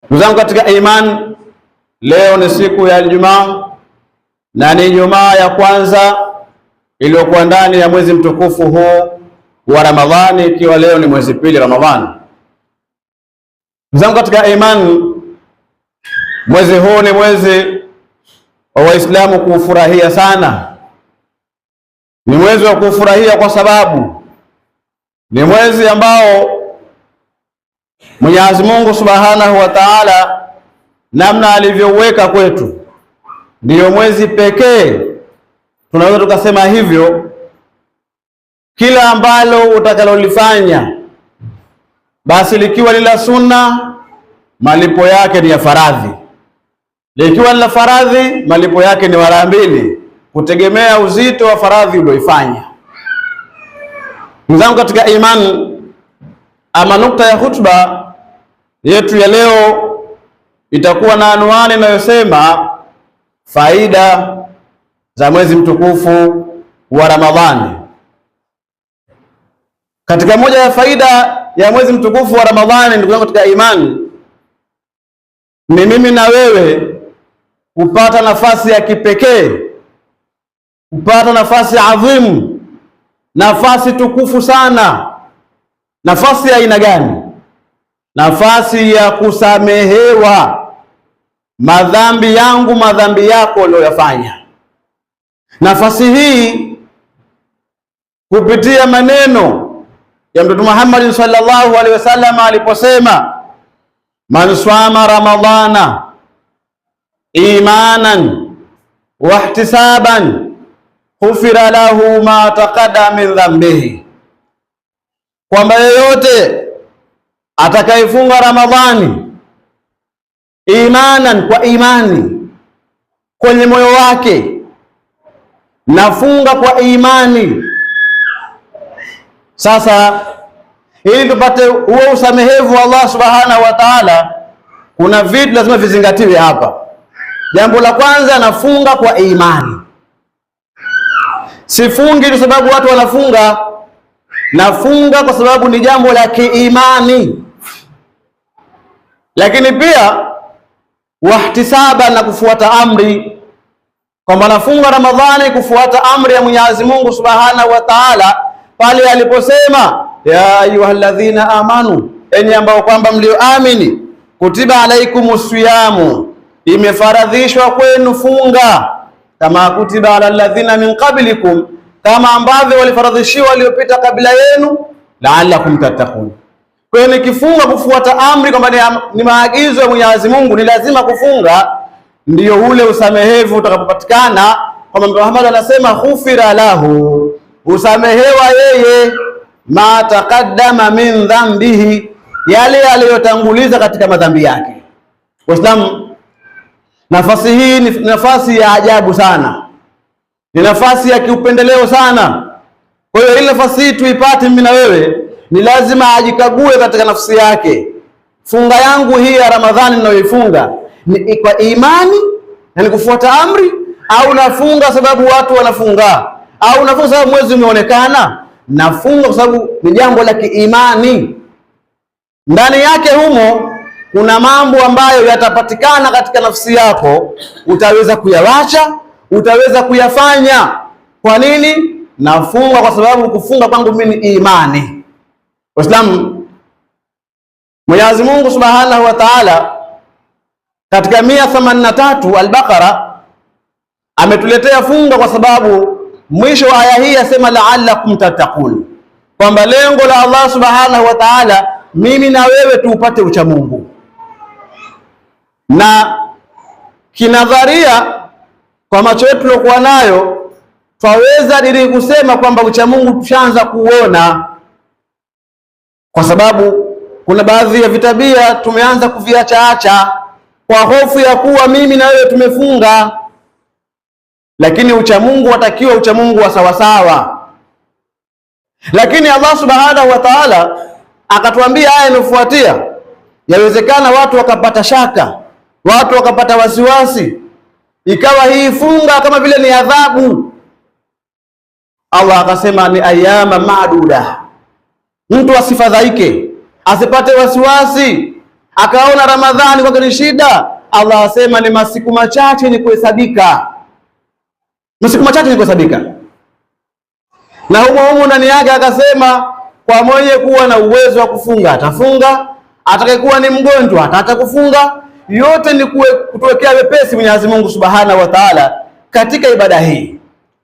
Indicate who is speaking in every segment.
Speaker 1: Ndugu zangu katika iman, leo ni siku ya Ijumaa na ni Ijumaa ya kwanza iliyokuwa ndani ya mwezi mtukufu huu wa Ramadhani, ikiwa leo ni mwezi pili Ramadhani. Ndugu zangu katika iman, mwezi huu ni mwezi wa Waislamu kuufurahia sana. Ni mwezi wa kufurahia kwa sababu ni mwezi ambao Mwenyezi Mungu Subhanahu wa Ta'ala namna alivyoweka kwetu ndiyo mwezi pekee tunaweza tukasema hivyo, kila ambalo utakalolifanya basi likiwa ni la sunna malipo yake ni ya faradhi, likiwa ni la faradhi malipo yake ni mara mbili, kutegemea uzito wa faradhi ulioifanya. Ndugu zangu katika imani, ama nukta ya hutuba yetu ya leo itakuwa na anwani inayosema faida za mwezi mtukufu wa Ramadhani. Katika moja ya faida ya mwezi mtukufu wa Ramadhani, ndugu zangu katika imani, ni mimi na wewe kupata nafasi ya kipekee, kupata nafasi adhimu, nafasi tukufu sana. Nafasi ya aina gani? Nafasi ya kusamehewa madhambi yangu, madhambi yako uliyoyafanya. Nafasi hii kupitia maneno ya Mtume Muhammad sallallahu alaihi wasallam aliposema, man swama ramadhana imanan wa ihtisaban ghufira lahu ma taqaddama min dhanbihi, kwamba yeyote atakayefunga Ramadhani imanan, kwa imani kwenye moyo wake, nafunga kwa imani. Sasa ili tupate huo usamehevu wa Allah Subhanahu wa Ta'ala, kuna vitu lazima vizingatiwe hapa. Jambo la kwanza, nafunga kwa imani. Sifungi kwa sababu watu wanafunga, nafunga kwa sababu ni jambo la kiimani. Lakini pia wahtisaba, na kufuata amri, kwamba nafunga Ramadhani kufuata amri ya Mwenyezi Mungu Subhanahu wa Ta'ala pale aliposema, ya ayyuhalladhina amanu, enyi ambao kwamba mlioamini, kutiba alaikumus siyamu, imefaradhishwa kwenu funga, kama kutiba ala alladhina min qablikum, kama ambavyo walifaradhishiwa waliopita kabla yenu, la'allakum tattaqun. Kwa hiyo nikifunga kufuata amri, kwamba ni maagizo ya Mwenyezi Mungu, ni lazima kufunga, ndiyo ule usamehevu utakapopatikana. Kama Mtume Muhammad anasema, ghufira lahu, usamehewa yeye, ma taqaddama min dhanbihi, yale aliyotanguliza katika madhambi yake. Waislamu, nafasi hii ni nafasi ya ajabu sana, ni nafasi ya kiupendeleo sana. Kwa hiyo ile nafasi hii tuipate mimi na wewe, ni lazima ajikague katika nafsi yake. Funga yangu hii ya Ramadhani ninayoifunga ni kwa imani na ni kufuata amri, au nafunga sababu watu wanafunga, au nafunga sababu mwezi umeonekana? Nafunga kwa sababu ni jambo la kiimani. Ndani yake humo kuna mambo ambayo yatapatikana katika nafsi yako, utaweza kuyawacha, utaweza kuyafanya. Kwa nini? Nafunga kwa sababu kufunga kwangu mimi ni imani. Waislamu, Mwenyezi Mungu Subhanahu wa Ta'ala katika 183 Al-Baqara ametuletea funga kwa sababu mwisho wa aya hii yasema la'allakum tattaqun, kwamba lengo la Allah Subhanahu wa Ta'ala mimi na wewe tuupate ucha Mungu. Na kinadharia kwa macho yetu tuliokuwa nayo, twaweza diri kusema kwamba ucha Mungu tushaanza kuona, kwa sababu kuna baadhi ya vitabia tumeanza kuviacha kwa hofu ya kuwa mimi na wewe tumefunga. Lakini ucha Mungu watakiwa ucha Mungu wa sawasawa. Lakini Allah Subhanahu wa Ta'ala akatuambia aya inayofuatia, yawezekana watu wakapata shaka, watu wakapata wasiwasi, ikawa hii funga kama vile ni adhabu. Allah akasema ni ayama maaduda, mtu asifadhaike, asipate wasiwasi, akaona Ramadhani kwake ni shida, Allah asema ni masiku machache ni kuhesabika, masiku machache ni kuhesabika. Na humo ndani yake akasema kwa mwenye kuwa na uwezo wa kufunga atafunga, atakayekuwa ni mgonjwa ataacha kufunga. Yote ni kutuwekea wepesi Mwenyezi Mungu Subhanahu wa Ta'ala katika ibada hii.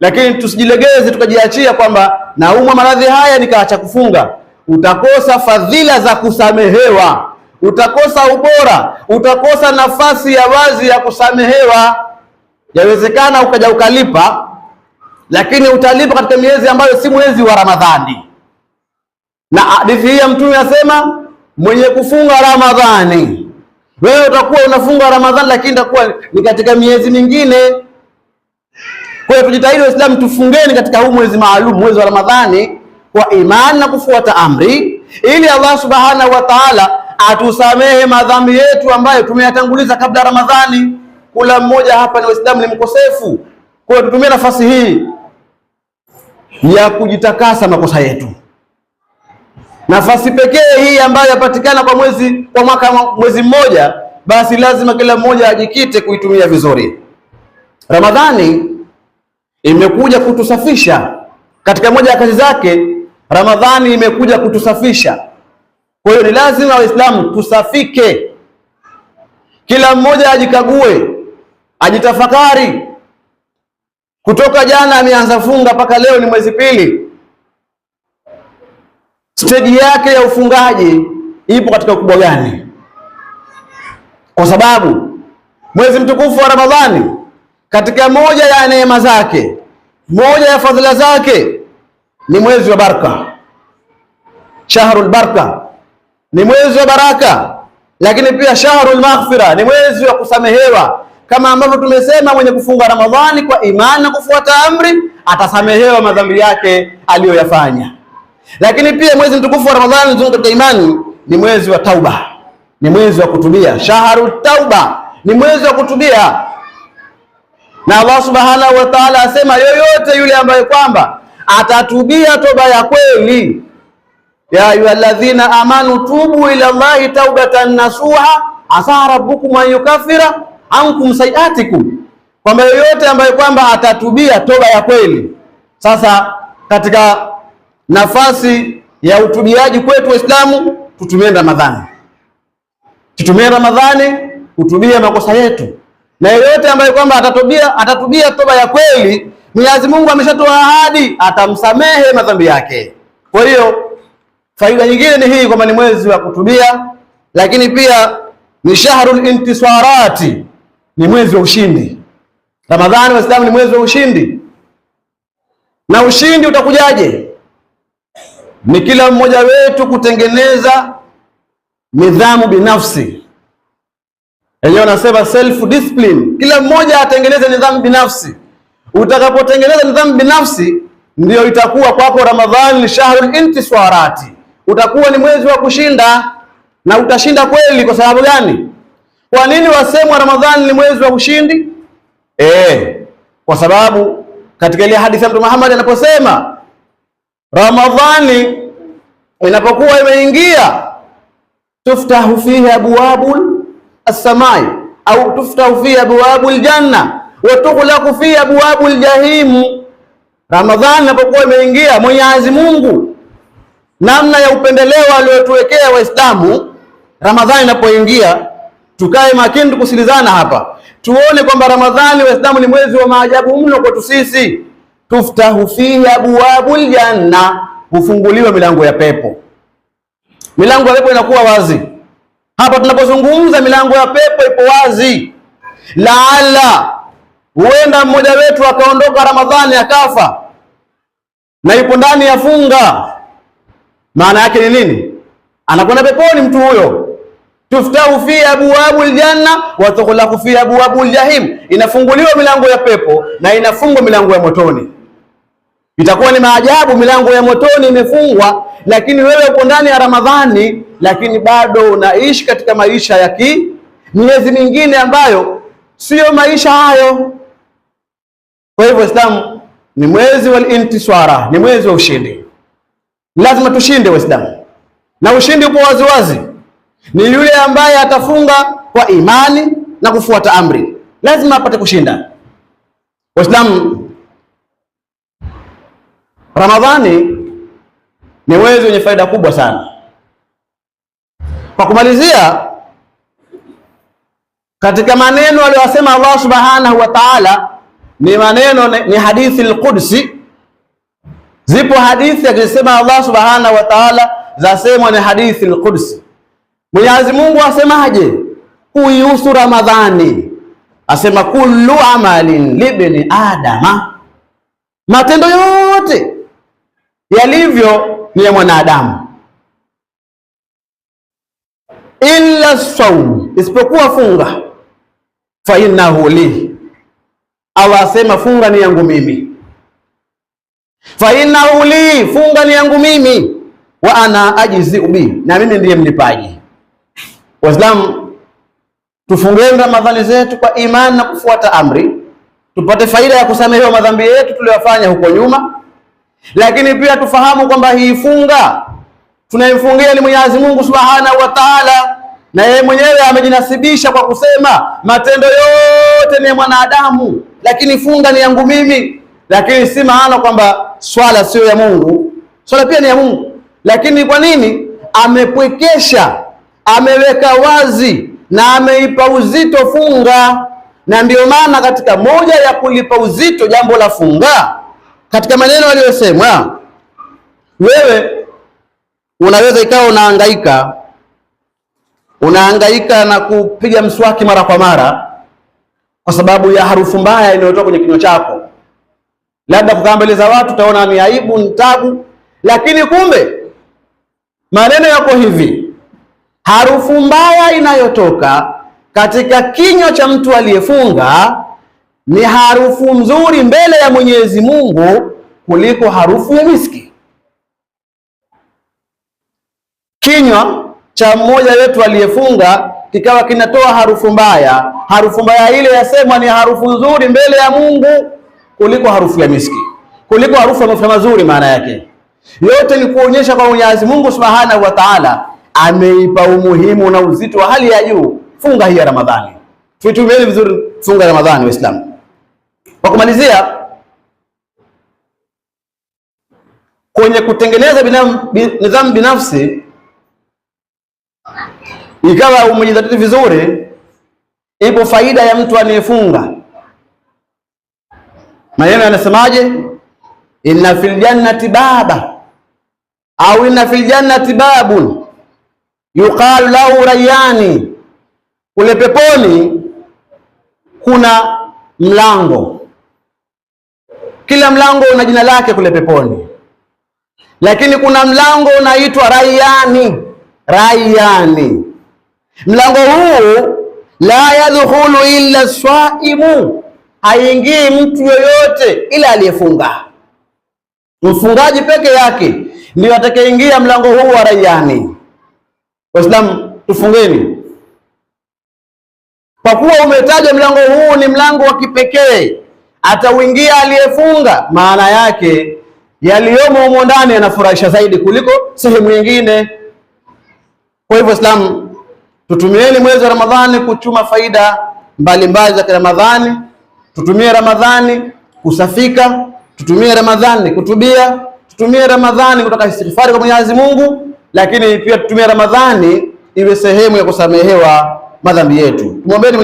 Speaker 1: Lakini tusijilegeze tukajiachia kwamba naumwa maradhi haya nikaacha kufunga. Utakosa fadhila za kusamehewa, utakosa ubora, utakosa nafasi ya wazi ya kusamehewa. Yawezekana ukaja ukalipa, lakini utalipa katika miezi ambayo si mwezi wa Ramadhani. Na hadithi hii ya Mtume asema mwenye kufunga Ramadhani, wewe utakuwa unafunga Ramadhani lakini itakuwa ni katika miezi mingine. Kwa hiyo tujitahidi Waislamu tufungeni katika huu mwezi maalum, mwezi wa Ramadhani, kwa imani na kufuata amri, ili Allah Subhanahu wa Ta'ala atusamehe madhambi yetu ambayo tumeyatanguliza kabla Ramadhani. Kila mmoja hapa ni Waislamu ni mkosefu. Kwa hiyo tutumie nafasi hii ya kujitakasa makosa yetu. Nafasi pekee hii ambayo yapatikana kwa mwezi mmoja, basi lazima kila mmoja ajikite kuitumia vizuri. Ramadhani imekuja kutusafisha. Katika moja ya kazi zake, Ramadhani imekuja kutusafisha. Kwa hiyo ni lazima Waislamu tusafike. Kila mmoja ajikague, ajitafakari. Kutoka jana ameanza funga mpaka leo ni mwezi pili. Stage yake ya ufungaji ipo katika ukubwa gani? Kwa sababu mwezi mtukufu wa Ramadhani, katika moja ya neema zake, moja ya fadhila zake, ni mwezi wa baraka. Shahrul baraka, ni mwezi wa baraka. Lakini pia shahrul maghfira, ni mwezi wa kusamehewa. Kama ambavyo tumesema mwenye kufunga Ramadhani kwa imani na kufuata amri atasamehewa madhambi yake aliyoyafanya. Lakini pia mwezi mtukufu wa Ramadhani katika imani ni mwezi wa tauba, ni mwezi wa kutubia. Shahrut tauba, ni mwezi wa kutubia. Na Allah Subhanahu wa Ta'ala asema yoyote yule ambaye kwamba atatubia toba ya kweli, ya ayyuhalladhina amanu tubu ila Allahi taubatan nasuha asa rabbukum an yukaffira ankum sayiatikum, kwamba yoyote ambaye kwamba atatubia toba ya kweli. Sasa katika nafasi ya utubiaji kwetu Waislamu, tutumie Ramadhani, tutumie Ramadhani kutubia makosa yetu. Na yeyote ambaye kwamba atatubia toba ya kweli, Mwenyezi Mungu ameshatoa ahadi atamsamehe madhambi yake. Kwa hiyo faida nyingine ni hii kwamba ni mwezi wa kutubia, lakini pia ni shahrul intisarati, ni mwezi wa ushindi. Ramadhani Waislamu ni mwezi wa ushindi. Na ushindi utakujaje? Ni kila mmoja wetu kutengeneza nidhamu binafsi. Yeye anasema self discipline. Kila mmoja atengeneze nidhamu binafsi. Utakapotengeneza nidhamu binafsi, ndio itakuwa kwako Ramadhani ni shahrul intisarati. Utakuwa ni mwezi wa kushinda, na utashinda kweli. Kwa sababu gani? Kwa nini wasemwa Ramadhani ni mwezi wa ushindi? Kwa sababu katika ile hadithi ya Mtume Muhammad anaposema Ramadhani inapokuwa imeingia, tuftahu fihi abwabul as-samai au tuftahu fihi abwabul janna wa tughlaqu fihi abwabul jahim. Ramadhani inapokuwa imeingia, Mwenyezi Mungu namna ya upendeleo aliotuwekea Waislamu, Ramadhani inapoingia, tukae makini tukusikilizana hapa, tuone kwamba Ramadhani Waislamu ni mwezi wa maajabu mno kwetu sisi. Tuftahu fihi abwabul janna, hufunguliwa milango ya pepo. Milango ya pepo inakuwa wazi. Hapa tunapozungumza milango ya pepo ipo wazi. Laala huenda mmoja wetu akaondoka Ramadhani akafa na yupo ndani ya funga. Maana yake ni nini? Anakwenda peponi mtu huyo. Tuftahu fi abwabul janna wa tughlaqu fi abwabul jahim, inafunguliwa milango ya pepo na inafungwa milango ya motoni. Itakuwa ni maajabu, milango ya motoni imefungwa, lakini wewe uko ndani ya Ramadhani, lakini bado unaishi katika maisha ya miezi mingine ambayo sio maisha hayo. Kwa hivyo Waislamu, ni mwezi wal intisara, ni mwezi wa ushindi. Lazima tushinde Waislamu, na ushindi upo wazi wazi. ni yule ambaye atafunga kwa imani na kufuata amri, lazima apate kushinda. Waislamu, Ramadhani ni mwezi wenye faida kubwa sana. Kwa kumalizia, katika maneno aliyosema Allah subhanahu wa ta'ala ni maneno, ni hadithi al-Qudsi. Zipo hadithi akisema Allah subhanahu wa ta'ala zasemwa ni hadithi al-Qudsi. Mwenyezi Mungu asemaje kuihusu Ramadhani? Asema kullu amalin libni adama, matendo yote yalivyo ni ya mwanadamu, illa saum, isipokuwa funga, fa innahu li, Allah asema funga ni yangu mimi, fa innahu li, funga ni yangu mimi, wa ana ajizi bi, na mimi ndiye mlipaji. Waislamu, tufungeni Ramadhani zetu kwa imani na kufuata amri, tupate faida ya kusamehewa madhambi yetu tuliyofanya huko nyuma. Lakini pia tufahamu kwamba hii funga tunayemfungia ni Mwenyezi Mungu Subhanahu wa Ta'ala, na yeye mwenyewe amejinasibisha kwa kusema matendo yote ni ya mwanadamu, lakini funga ni yangu mimi. Lakini si maana kwamba swala sio ya Mungu, swala pia ni ya Mungu. Lakini kwa nini amepwekesha, ameweka wazi na ameipa uzito funga? Na ndio maana katika moja ya kulipa uzito jambo la funga, katika maneno aliyosema, wewe unaweza ikawa unahangaika na kupiga mswaki mara kwa mara kwa sababu ya harufu mbaya inayotoka kwenye kinywa chako, labda kukaa mbele za watu utaona ni aibu, ni tabu. Lakini kumbe maneno yako hivi, harufu mbaya inayotoka katika kinywa cha mtu aliyefunga ni harufu nzuri mbele ya Mwenyezi Mungu kuliko harufu ya miski. Kinywa cha mmoja wetu aliyefunga kikawa kinatoa harufu mbaya, harufu mbaya ile yasemwa ni harufu nzuri mbele ya Mungu kuliko harufu ya miski, kuliko harufu ya mafuta mazuri. Maana yake yote ni kuonyesha kwa Mwenyezi Mungu Subhanahu wa Ta'ala ameipa umuhimu na uzito wa hali ya juu funga hii ya Ramadhani. Tuitumieni vizuri funga ya Ramadhani, Waislamu. Kwa kumalizia, kwenye kutengeneza nidhamu binafsi, ikawa umejidhatiti vizuri, ipo faida ya mtu anayefunga. Maneno yanasemaje? Inna fil jannati baba au inna fil jannati babun yuqalu lahu Rayyani, kule peponi kuna mlango, kila mlango una jina lake kule peponi, lakini kuna mlango unaitwa Rayyani. Rayyani, mlango huu la yadkhulu illa swaimu, haingii mtu yoyote ila aliyefunga. Mfungaji peke yake ndio atakayeingia mlango huu wa Rayyani. Waislamu, tufungeni. Kwa kuwa umetaja mlango huu ni mlango wa kipekee, atauingia aliyefunga, maana yake yaliyomo humo ndani yanafurahisha zaidi kuliko sehemu nyingine. Kwa hivyo Waislamu, tutumieni mwezi wa Ramadhani kuchuma faida mbalimbali za Ramadhani. Tutumie Ramadhani kusafika, tutumie Ramadhani kutubia, tutumie Ramadhani kutaka istighfari kwa Mwenyezi Mungu, lakini pia tutumie Ramadhani iwe sehemu ya kusamehewa madhambi yetu. Tumwombeni